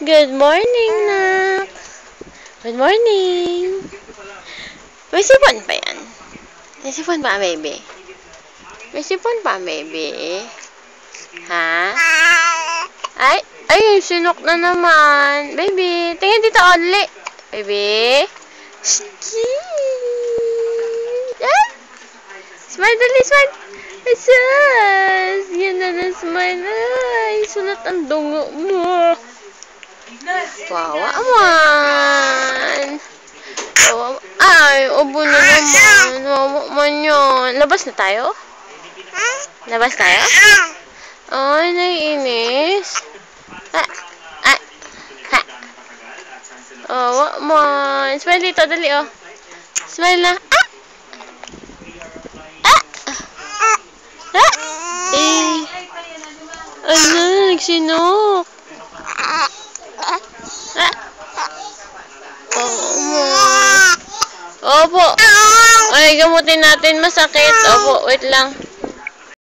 Good morning, Nak. Good morning. May sipon pa yan? May sipon pa, baby? May sipon pa, baby? Ha? Ay, sinok na naman. Baby, tingin dito only. Baby. Ah! Smile, dali, smile. Asas! Yan na smile. Ay, sunat ang dungo mo. Wawa man. Ay, ubo na naman. Wawa man yun. Labas na tayo? Labas tayo? Ay, naiinis. Wawa man. Smile dito, dali oh. Smile na. Ano, nagsinok. Opo. Ay, gamutin natin. Masakit. Opo, wait lang.